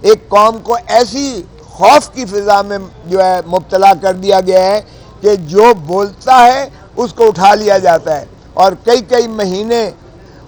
ایک قوم کو ایسی خوف کی فضا میں جو ہے مبتلا کر دیا گیا ہے کہ جو بولتا ہے اس کو اٹھا لیا جاتا ہے، اور کئی کئی مہینے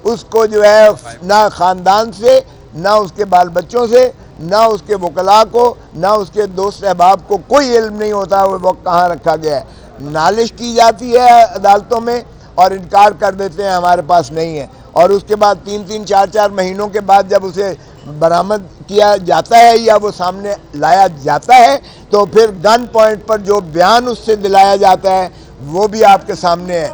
اس کو جو ہے نہ خاندان سے، نہ اس کے بال بچوں سے، نہ اس کے وکلاء کو، نہ اس کے دوست احباب کو کوئی علم نہیں ہوتا وہ کہاں رکھا گیا ہے۔ نالش کی جاتی ہے عدالتوں میں اور انکار کر دیتے ہیں ہمارے پاس نہیں ہے، اور اس کے بعد 3 4 مہینوں کے بعد جب اسے برآمد کیا جاتا ہے یا وہ سامنے لایا جاتا ہے تو پھر گن پوائنٹ پر جو بیان اس سے دلایا جاتا ہے وہ بھی آپ کے سامنے ہے۔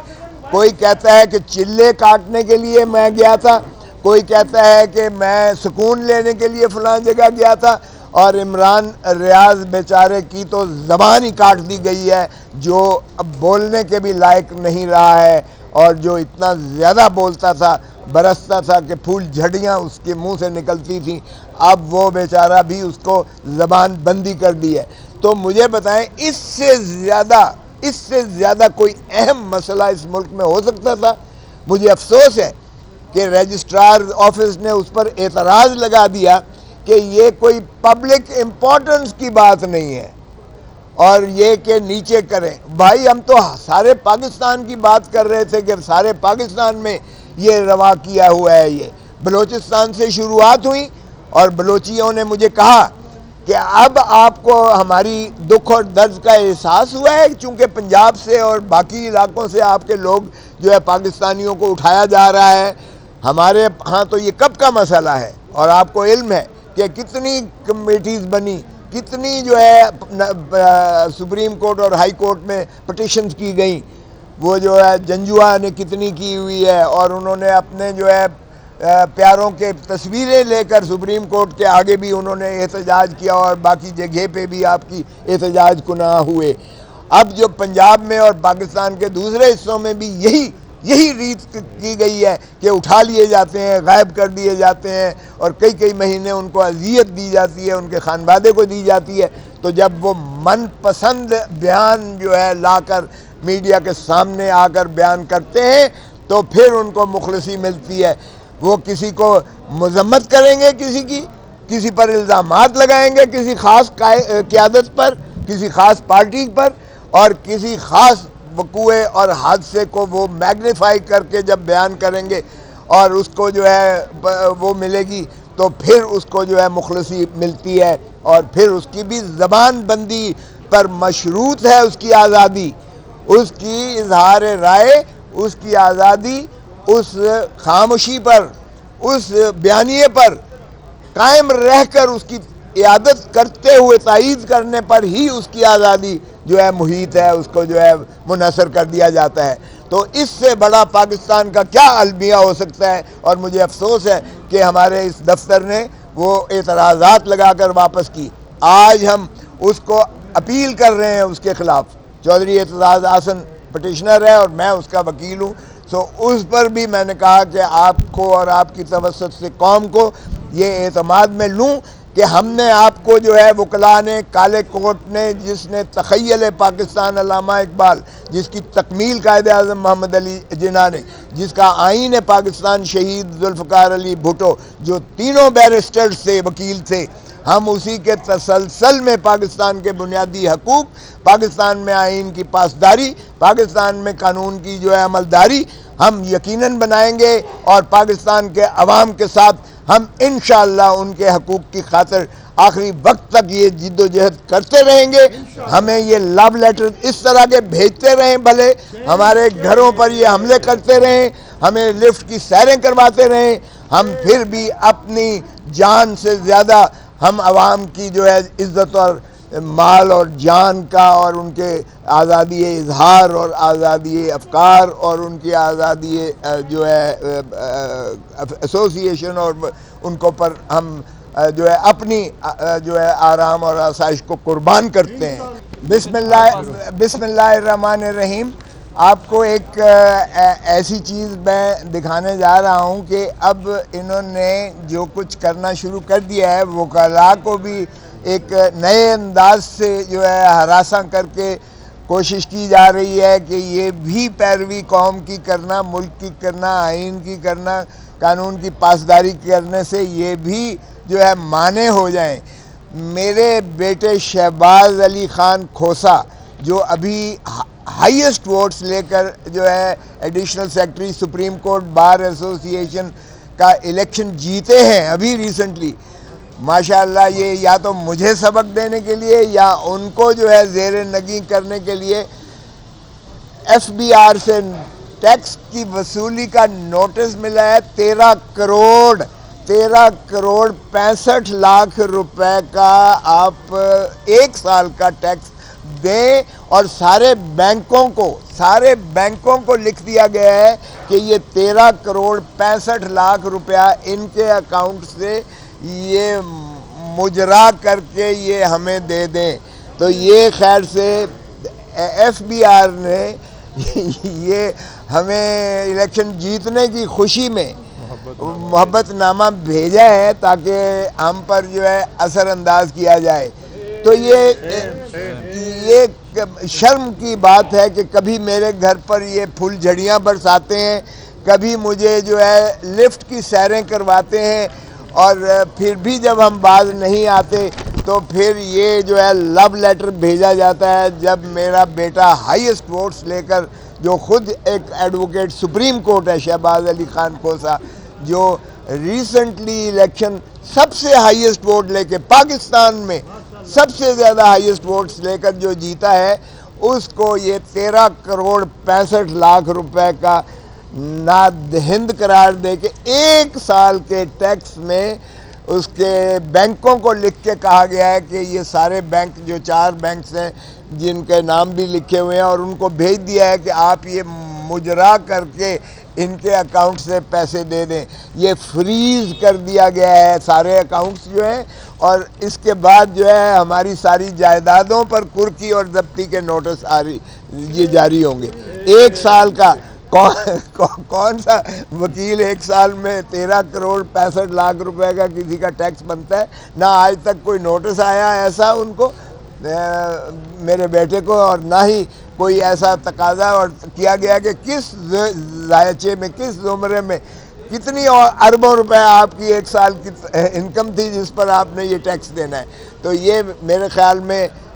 کوئی کہتا ہے کہ چلے کاٹنے کے لیے میں گیا تھا، کوئی کہتا ہے کہ میں سکون لینے کے لیے فلاں جگہ گیا تھا، اور عمران ریاض بیچارے کی تو زبان ہی کاٹ دی گئی ہے، جو اب بولنے کے بھی لائق نہیں رہا ہے، اور جو اتنا زیادہ بولتا تھا، برستا تھا کہ پھول جھڑیاں اس کے منہ سے نکلتی تھیں، اب وہ بیچارہ بھی اس کو زبان بندی کر دی ہے۔ تو مجھے بتائیں اس سے زیادہ کوئی اہم مسئلہ اس ملک میں ہو سکتا تھا؟ مجھے افسوس ہے کہ رجسٹرار آفس نے اس پر اعتراض لگا دیا کہ یہ کوئی پبلک امپورٹنس کی بات نہیں ہے، اور یہ کہ نیچے کریں۔ بھائی ہم تو سارے پاکستان کی بات کر رہے تھے کہ سارے پاکستان میں یہ روا کیا ہوا ہے۔ یہ بلوچستان سے شروعات ہوئی، اور بلوچیوں نے مجھے کہا کہ اب آپ کو ہماری دکھ اور درد کا احساس ہوا ہے، چونکہ پنجاب سے اور باقی علاقوں سے آپ کے لوگ جو ہے پاکستانیوں کو اٹھایا جا رہا ہے۔ ہمارے ہاں تو یہ کب کا مسئلہ ہے، اور آپ کو علم ہے کہ کتنی کمیٹیز بنی، کتنی جو ہے سپریم کورٹ اور ہائی کورٹ میں پٹیشنز کی گئیں، وہ جو ہے جنجوعہ نے کتنی کی ہوئی ہے، اور انہوں نے اپنے جو ہے پیاروں کے تصویریں لے کر سپریم کورٹ کے آگے بھی انہوں نے احتجاج کیا، اور باقی جگہ پہ بھی آپ کی احتجاج کناں ہوئے۔ اب جو پنجاب میں اور پاکستان کے دوسرے حصوں میں بھی یہی ریت کی گئی ہے کہ اٹھا لیے جاتے ہیں، غائب کر دیے جاتے ہیں، اور کئی مہینے ان کو اذیت دی جاتی ہے، ان کے خانوادے کو دی جاتی ہے۔ تو جب وہ من پسند بیان جو ہے لا کر میڈیا کے سامنے آ کر بیان کرتے ہیں تو پھر ان کو مخلصی ملتی ہے۔ وہ کسی کو مذمت کریں گے، کسی پر الزامات لگائیں گے، کسی خاص قیادت پر، کسی خاص پارٹی پر، اور کسی خاص وقوع اور حادثے کو وہ میگنیفائی کر کے جب بیان کریں گے اور اس کو جو ہے وہ ملے گی تو پھر اس کو جو ہے مخلصی ملتی ہے، اور پھر اس کی بھی زبان بندی پر مشروط ہے اس کی آزادی، اس کی اظہار رائے، اس کی آزادی اس خاموشی پر، اس بیانیے پر قائم رہ کر اس کی اعادت کرتے ہوئے تائید کرنے پر ہی اس کی آزادی جو ہے محیط ہے، اس کو جو ہے منحصر کر دیا جاتا ہے۔ تو اس سے بڑا پاکستان کا کیا المیہ ہو سکتا ہے؟ اور مجھے افسوس ہے کہ ہمارے اس دفتر نے وہ اعتراضات لگا کر واپس کی۔ آج ہم اس کو اپیل کر رہے ہیں اس کے خلاف۔ چودھری اعتزاز احسن پٹیشنر ہے اور میں اس کا وکیل ہوں، سو اس پر بھی میں نے کہا کہ آپ کو اور آپ کی توسط سے قوم کو یہ اعتماد میں لوں کہ ہم نے آپ کو جو ہے وکلاء نے، کالے کوٹ نے، جس نے تخیل پاکستان علامہ اقبال، جس کی تکمیل قائد اعظم محمد علی جناح نے، جس کا آئین پاکستان شہید ذوالفقار علی بھٹو، جو تینوں بیرسٹرز سے وکیل تھے، ہم اسی کے تسلسل میں پاکستان کے بنیادی حقوق، پاکستان میں آئین کی پاسداری، پاکستان میں قانون کی جو ہے عملداری ہم یقیناً بنائیں گے، اور پاکستان کے عوام کے ساتھ ہم انشاءاللہ ان کے حقوق کی خاطر آخری وقت تک یہ جد و جہد کرتے رہیں گے۔ ہمیں یہ لو لیٹر اس طرح کے بھیجتے رہیں، بھلے ہمارے گھروں پر یہ حملے کرتے رہیں، ہمیں لفٹ کی سیریں کرواتے رہیں، ہم پھر بھی اپنی جان سے زیادہ ہم عوام کی جو ہے عزت اور مال اور جان کا، اور ان کے آزادی اظہار اور آزادی افکار اور ان کی آزادی جو ہے ایسوسیشن، اور ان کو پر ہم جو ہے اپنی جو ہے آرام اور آسائش کو قربان کرتے ہیں۔ بسم اللہ الرحمن الرحیم۔ آپ کو ایک ایسی چیز میں دکھانے جا رہا ہوں کہ اب انہوں نے جو کچھ کرنا شروع کر دیا ہے، وکلاء کو بھی ایک نئے انداز سے جو ہے ہراساں کر کے کوشش کی جا رہی ہے کہ یہ بھی پیروی قوم کی کرنا، ملک کی کرنا، آئین کی کرنا، قانون کی پاسداری کرنے سے یہ بھی جو ہے مانے ہو جائیں. میرے بیٹے شہباز علی خان کھوسا جو ابھی ہائیسٹ ووٹس لے کر جو ہے additional secretary supreme court bar ایسوسی ایشن کا الیکشن جیتے ہیں ابھی ریسنٹلی، ماشاءاللہ یہ یا تو مجھے سبق دینے کے لیے یا ان کو جو ہے زیر نگیں کرنے کے لیے ایف بی آر سے ٹیکس کی وصولی کا نوٹس ملا ہے. 13 کروڑ 65 لاکھ روپے کا آپ ایک سال کا ٹیکس دیں، اور سارے بینکوں کو لکھ دیا گیا ہے کہ یہ 13 کروڑ 65 لاکھ روپیہ ان کے اکاؤنٹ سے یہ مجرا کر کے یہ ہمیں دے دیں. تو یہ خیر سے ایف بی آر نے یہ ہمیں الیکشن جیتنے کی خوشی میں محبت نامہ بھیجا ہے تاکہ ہم پر جو ہے اثر انداز کیا جائے. تو یہ شرم کی بات ہے کہ کبھی میرے گھر پر یہ پھول جھڑیاں برساتے ہیں، کبھی مجھے جو ہے لفٹ کی سیریں کرواتے ہیں، اور پھر بھی جب ہم باز نہیں آتے تو پھر یہ جو ہے لو لیٹر بھیجا جاتا ہے. جب میرا بیٹا ہائیسٹ ووٹس لے کر، جو خود ایک ایڈوکیٹ سپریم کورٹ ہے، شہباز علی خان کھوسا، جو ریسنٹلی الیکشن سب سے ہائیسٹ ووٹ لے کے پاکستان میں سب سے زیادہ ہائیسٹ ووٹس لے کر جو جیتا ہے، اس کو یہ 13 کروڑ 65 لاکھ روپے کا نادہند قرار دے کے ایک سال کے ٹیکس میں اس کے بینکوں کو لکھ کے کہا گیا ہے کہ یہ سارے بینک جو 4 بینکس ہیں جن کے نام بھی لکھے ہوئے ہیں، اور ان کو بھیج دیا ہے کہ آپ یہ مجرا کر کے ان کے اکاؤنٹ سے پیسے دے دیں. یہ فریز کر دیا گیا ہے سارے اکاؤنٹس جو ہیں، اور اس کے بعد جو ہے ہماری ساری جائیدادوں پر کرکی اور ضبطی کے نوٹس یہ جاری ہوں گے. ایک سال کا کون سا وکیل ایک سال میں 13 کروڑ 65 لاکھ روپے کا کسی کا ٹیکس بنتا ہے؟ نہ آج تک کوئی نوٹس آیا ایسا ان کو، میرے بیٹے کو، اور نہ ہی کوئی ایسا تقاضا اور کیا گیا کہ کس ذائچے میں، کس زمرے میں کتنی اربوں روپے آپ کی ایک سال کی انکم تھی جس پر آپ نے یہ ٹیکس دینا ہے. تو یہ میرے خیال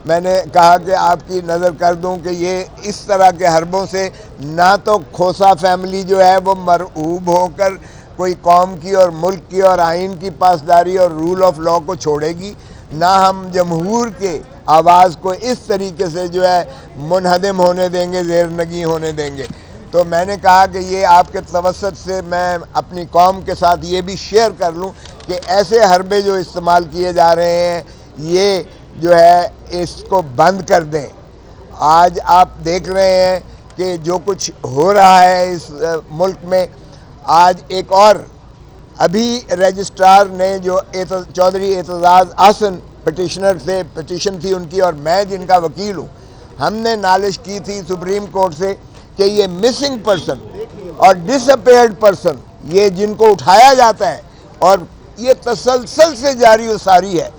میں نے کہا کہ آپ کی نظر کر دوں کہ یہ اس طرح کے حربوں سے نہ تو کھوسا فیملی جو ہے وہ مرعوب ہو کر کوئی قوم کی اور ملک کی اور آئین کی پاسداری اور رول آف لاء کو چھوڑے گی، نہ ہم جمہور کے آواز کو اس طریقے سے جو ہے منہدم ہونے دیں گے، زیر نگیں ہونے دیں گے. تو میں نے کہا کہ یہ آپ کے توسط سے میں اپنی قوم کے ساتھ یہ بھی شیئر کر لوں کہ ایسے حربے جو استعمال کیے جا رہے ہیں یہ جو ہے اس کو بند کر دیں. آج آپ دیکھ رہے ہیں کہ جو کچھ ہو رہا ہے اس ملک میں، آج ایک اور ابھی رجسٹرار نے جو چودھری اعتزاز احسن پٹیشنر سے پٹیشن تھی ان کی، اور میں جن کا وکیل ہوں، ہم نے نالش کی تھی سپریم کورٹ سے کہ یہ مسنگ پرسن اور ڈس اپیئرڈ پرسن، یہ جن کو اٹھایا جاتا ہے، اور یہ تسلسل سے جاری و ساری ہے.